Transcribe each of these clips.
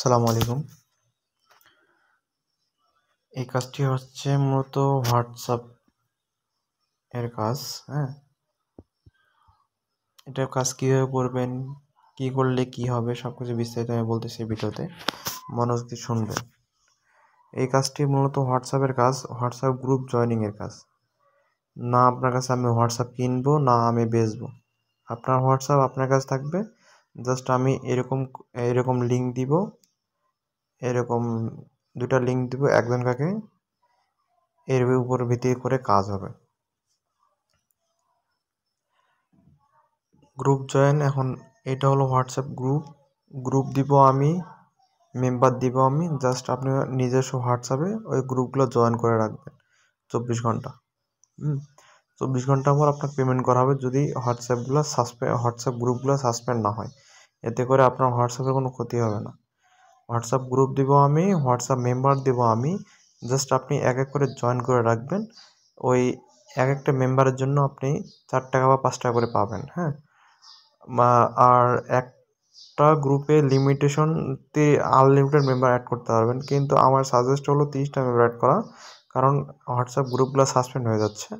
আসসালামু আলাইকুম। এই কাজটি হচ্ছে মূলত হোয়াটসঅ্যাপ এর কাজ। হ্যাঁ, এটার কাজ কীভাবে করবেন, কি করলে কি হবে, সব কিছু বিস্তারিত আমি বলতেছি ভিডিওতে, মনোযোগ দিয়ে শুনবেন। এই কাজটি মূলত হোয়াটসঅ্যাপের কাজ, হোয়াটসঅ্যাপ গ্রুপ জয়েনিংয়ের কাজ। না আপনার কাছে আমি হোয়াটসঅ্যাপ কিনবো, না আমি বেচবো। আপনার হোয়াটসঅ্যাপ আপনার কাছে থাকবে। জাস্ট আমি এরকম এরকম লিঙ্ক দিব, এরকম দুটা লিঙ্ক দিব একজন কাকে, এর উপর ভিত্তি করে কাজ হবে। গ্রুপ জয়েন, এখন এটা হলো হোয়াটসঅ্যাপ গ্রুপ দিব আমি, মেম্বার দিব আমি। জাস্ট আপনি নিজস্ব হোয়াটসঅ্যাপে ওই গ্রুপগুলো জয়েন করে রাখবেন 24 ঘন্টা। 24 ঘন্টা পর আপনাকে পেমেন্ট করা হবে যদি হোয়াটসঅ্যাপ গ্রুপগুলো সাসপেন্ড না হয়। এতে করে আপনার হোয়াটসঅ্যাপের কোনো ক্ষতি হবে না। হোয়াটসঅ্যাপ গ্রুপ দিব আমি, হোয়াটসঅ্যাপ মেম্বার দিব আমি। জাস্ট আপনি এক এক করে জয়েন করে রাখবেন। ওই এক একটা মেম্বারের জন্য আপনি 4 টাকা বা 5 টাকা করে পাবেন। হ্যাঁ, আর একটা গ্রুপে আনলিমিটেড মেম্বার অ্যাড করতে পারবেন, কিন্তু আমার সাজেস্ট হলো 30টা মেম্বার অ্যাড করা, কারণ হোয়াটসঅ্যাপ গ্রুপগুলো সাসপেন্ড হয়ে যাচ্ছে।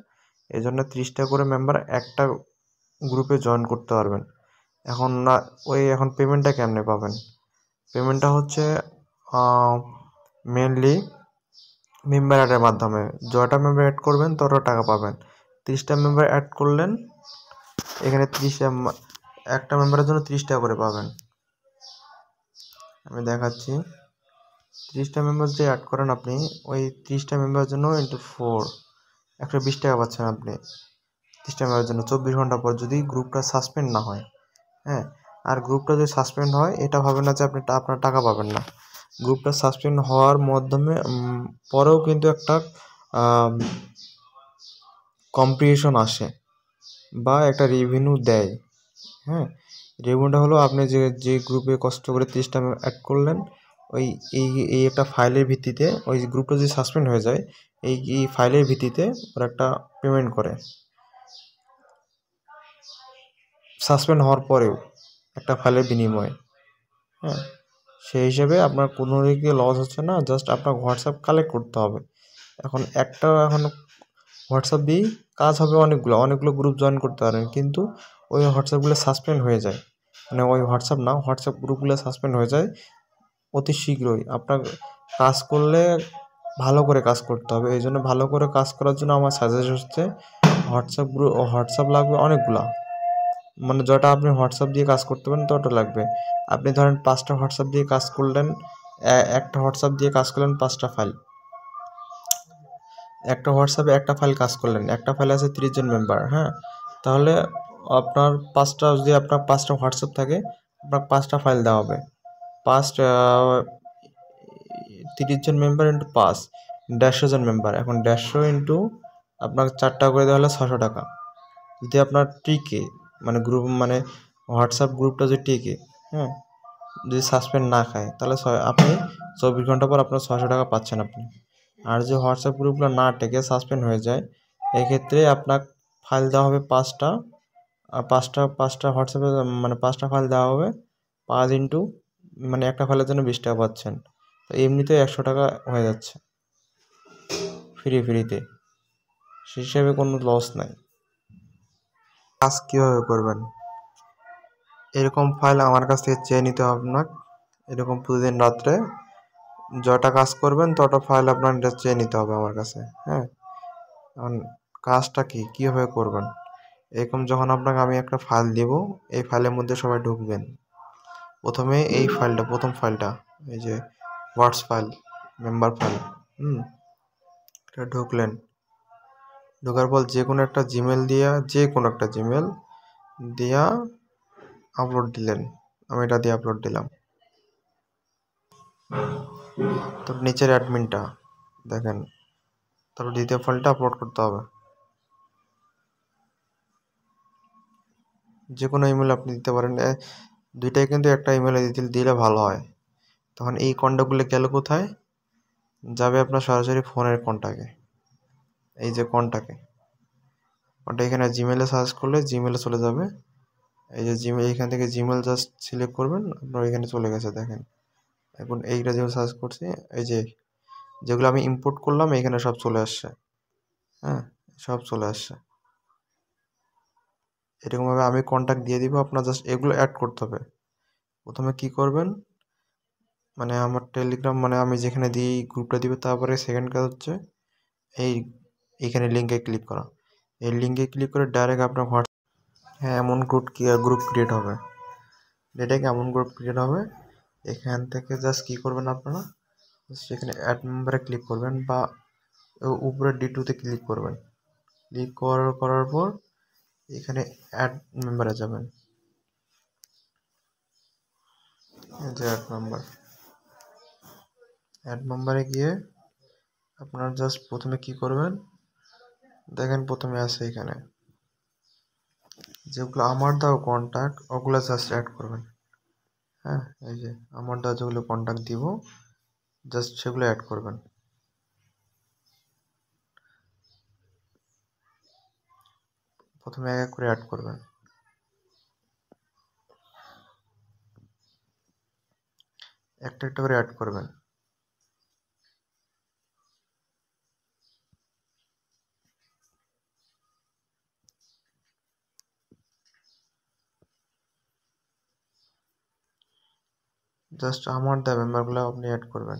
এই জন্য 30টা করে মেম্বার একটা গ্রুপে জয়েন করতে পারবেন। এখন পেমেন্টটা কেমনে পাবেন? পেমেন্টটা হচ্ছে মেনলি মেম্বার অ্যাডের মাধ্যমে। যটা মেম্বার অ্যাড করবেন তত টাকা পাবেন। 30টা মেম্বার অ্যাড করলেন, এখানে একটা মেম্বারের জন্য 30 টাকা করে পাবেন। আমি দেখাচ্ছি। 30টা মেম্বার যে অ্যাড করেন আপনি, ওই 30টা মেম্বারের জন্য ইন্টু 4 120 টাকা পাচ্ছেন আপনি 30টা মেম্বারের জন্য 24 ঘন্টা পর, যদি গ্রুপটা সাসপেন্ড না হয়। হ্যাঁ, আর গ্রুপটা যদি সাসপেন্ড হয়, এটা ভাবেন না যে আপনার টাকা পাবেন না। গ্রুপটা সাসপেন্ড হওয়ার মাধ্যমে পরেও কিন্তু একটা কম্প্রিহেশন আসে বা একটা রেভিনিউ দেয়। হ্যাঁ, রেভিনিউটা হলো আপনি যে গ্রুপে কষ্ট করে 30টা অ্যাড করলেন, ওই এই একটা ফাইলের ভিত্তিতে, ওই গ্রুপটা যদি সাসপেন্ড হয়ে যায়, এই ফাইলের ভিত্তিতে ওরা একটা পেমেন্ট করে। সাসপেন্ড হওয়ার পরেও একটা ফাইলের বিনিময়ে। হ্যাঁ, সেই হিসাবে আপনার কোনো দিকে লস হচ্ছে না। জাস্ট আপনার হোয়াটসঅ্যাপ কালেক্ট করতে হবে। এখন হোয়াটসঅ্যাপ দিয়েই কাজ হবে। অনেকগুলো গ্রুপ জয়েন করতে পারেন, কিন্তু ওই হোয়াটসঅ্যাপগুলো সাসপেন্ড হয়ে যায়। মানে ওই হোয়াটসঅ্যাপ গ্রুপগুলো সাসপেন্ড হয়ে যায় অতি শীঘ্রই। আপনার কাজ করলে ভালো করে কাজ করতে হবে। এই জন্য ভালো করে কাজ করার জন্য আমার সাজেস্ট হচ্ছে হোয়াটসঅ্যাপ লাগবে অনেকগুলা। মানে যটা আপনি হোয়াটসঅ্যাপ দিয়ে কাজ করতে পারেন তত লাগবে। আপনি ধরেন 5টা হোয়াটসঅ্যাপ দিয়ে কাজ করলেন, একটা হোয়াটসঅ্যাপ দিয়ে কাজ করলেন 5টা ফাইল। একটা হোয়াটসঅ্যাপে একটা ফাইল কাজ করলেন, একটা ফাইলে আছে 30 জন মেম্বার। হ্যাঁ, তাহলে আপনার যদি আপনার 5টা হোয়াটসঅ্যাপ থাকে, আপনার 5টা ফাইল দেওয়া হবে। 30 জন মেম্বার ইন্টু 5, 150 জন মেম্বার। এখন 150 ইন্টু আপনার 4 টাকা করে দেওয়া হলে 600 টাকা। যদি আপনার টিকে, মানে হোয়াটসঅ্যাপ গ্রুপটা যদি টিকে, হ্যাঁ, যদি সাসপেন্ড না খায়, তাহলে আপনি 24 ঘন্টা পর আপনার 600 টাকা পাচ্ছেন আপনি। আর যে হোয়াটসঅ্যাপ গ্রুপগুলো না টেকে সাসপেন্ড হয়ে যায়, এক্ষেত্রে আপনার ফাইল দেওয়া হবে 5টা। আর পাঁচটা হোয়াটসঅ্যাপে, মানে 5টা ফাইল দেওয়া হবে 5 ইন্টু, মানে একটা ফাইলের জন্য 20 টাকা পাচ্ছেন। তো এমনিতে 100 টাকা হয়ে যাচ্ছে ফ্রিতে। সে হিসাবে কোনো লস নাই। কাজ কীভাবে করবেন? এরকম ফাইল আমার কাছ থেকে চেয়ে নিতে হবে না। এরকম প্রতিদিন রাত্রে যটা কাজ করবেন তত ফাইল আপনার এটা চেয়ে নিতে হবে আমার কাছে। হ্যাঁ, এখন কাজটা কীভাবে করবেন? এরকম যখন আপনাকে আমি একটা ফাইল দেব, এই ফাইলের মধ্যে সবাই ঢুকবেন। প্রথমে প্রথম ফাইলটা, এই যে ওয়ার্ডস ফাইল, মেম্বার ফাইল। এটা ঢোকার পর যে কোনো একটা জিমেল দিয়া আপলোড দিলেন। আমি এটা দিয়ে আপলোড দিলাম। তারপর নিচের অ্যাডমিনটা দেখেন, তারপর দ্বিতীয় ফাইলটা আপলোড করতে হবে। যে কোনো ইমেল আপনি দিতে পারেন, দুইটাই, কিন্তু একটা ইমেলে দিলে ভালো হয়। তখন এই কন্ট্যাক্টগুলো গেল কোথায়? যাবে আপনার সরাসরি ফোনের কন্ট্যাক্টে। এই যে কন্ট্যাক্ট এখানে জিমেলে সার্চ করলে জিমেলে চলে যাবে। এই যে জিমেল, এখান থেকে জিমেল জাস্ট সিলেক্ট করবেন, আপনার এখানে চলে গেছে দেখেন। এখন এইটা যেগুলো সার্চ করছি, এই যে যেগুলো আমি ইম্পোর্ট করলাম এখানে সব চলে আসছে। হ্যাঁ, সব চলে আসছে। এরকমভাবে আমি কন্ট্যাক্ট দিয়ে দিব, আপনার জাস্ট এগুলো অ্যাড করতে হবে। প্রথমে কি করবেন, মানে আমার টেলিগ্রাম, মানে আমি যেখানে দিই গ্রুপটা দিবে, তারপরে সেকেন্ড কাজ হচ্ছে এই এইখানে লিঙ্কে ক্লিক করা। এই লিঙ্কে ক্লিক করে ডাইরেক্ট আপনার হ্যাঁ, এমন গ্রুপ ক্রিয়েট হবে। এটাকে এমন গ্রুপ ক্রিয়েট হবে, এখান থেকে জাস্ট কী করবেন আপনারা, সেখানে অ্যাড মেম্বারে ক্লিক করবেন বা উপরে D2-তে ক্লিক করবেন। ক্লিক করার পর এখানে অ্যাড মেম্বারে যাবেন, এই যে অ্যাড মেম্বারে গিয়ে আপনারা জাস্ট প্রথমে কি করবেন, দেখেন প্রথমে আছে এখানে যেগুলো আমার দাও কন্ট্যাক্ট, ওগুলো জাস্ট অ্যাড করবেন। হ্যাঁ, এই যে আমার দাও যেগুলো কন্ট্যাক্ট দিব, জাস্ট সেগুলো অ্যাড করবেন। প্রথমে এক এক করে অ্যাড করবেন, একটা একটা করে অ্যাড করবেন। জাস্ট আমার দেওয়া মেম্বারগুলো আপনি অ্যাড করবেন।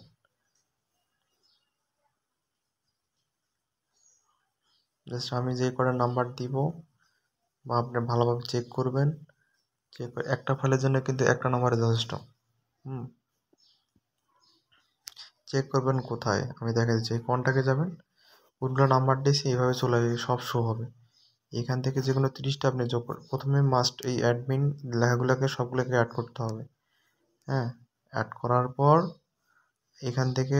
জাস্ট আমি যে কটা নাম্বার দিব, বা আপনি ভালোভাবে চেক করবেন, চেক করে একটা ফাইলের জন্য কিন্তু একটা নাম্বারে যথেষ্ট। চেক করবেন কোথায়, আমি দেখা দিচ্ছি, কন্ট্যাক্টে যাবেন, কোনগুলো নাম্বার দিয়েছি এইভাবে চলে আসবে, সব শো হবে। এখান থেকে যে কোনো 30টা আপনি যোগ করুন। প্রথমে মাস্ট এই অ্যাডমিন লেখাগুলোকে সবগুলোকে অ্যাড করতে হবে। হ্যাঁ, অ্যাড করার পর এখান থেকে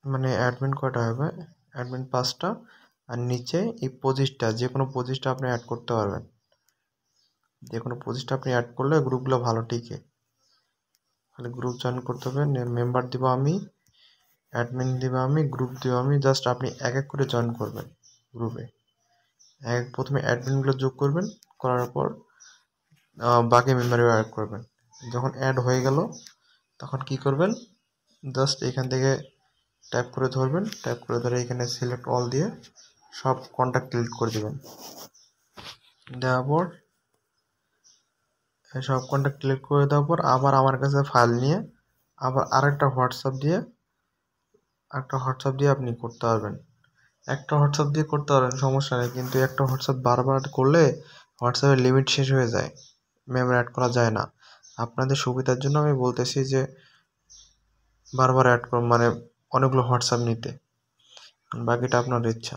মানে অ্যাডমিন কয়টা হবে, অ্যাডমিন 5টা, আর নিচে এই 25টা, যে কোনো 25টা আপনি অ্যাড করতে পারবেন। যে কোনো 25টা আপনি অ্যাড করলে গ্রুপগুলো ভালো টিকে। খালি গ্রুপ জয়েন করতে হবে, মেম্বার দিব আমি, অ্যাডমিন দিব আমি, গ্রুপ দিব আমি, জাস্ট আপনি এক এক করে জয়েন করবেন গ্রুপে। প্রথমে অ্যাডমিনগুলো যোগ করবেন, করার পর বাকি মেম্বারও অ্যাড করবেন। যখন অ্যাড হয়ে গেল তখন কি করবেন, জাস্ট এখান থেকে ট্যাপ করে ধরবেন, ট্যাপ করে ধরে এখানে সিলেক্ট অল দিয়ে সব কন্ট্যাক্ট ডিলিট করে দেবেন। দেওয়ার পর সব কন্ট্যাক্ট ডিলিট করে দেওয়ার পর আবার আমার কাছে ফাইল নিয়ে আবার আরেকটা হোয়াটসঅ্যাপ দিয়ে আপনি করতে পারবেন। একটা হোয়াটসঅ্যাপ দিয়ে করতে পারবেন, সমস্যা নেই, কিন্তু একটা হোয়াটসঅ্যাপ বারবার করলে হোয়াটসঅ্যাপের লিমিট শেষ হয়ে যায়, মেম্বার অ্যাড করা যায় না। আপনাদের সুবিধার জন্য আমি বলতেছি যে বারবার অ্যাড করুন, মানে অনেকগুলো হোয়াটসঅ্যাপ নিতে, বাকিটা আপনার ইচ্ছা।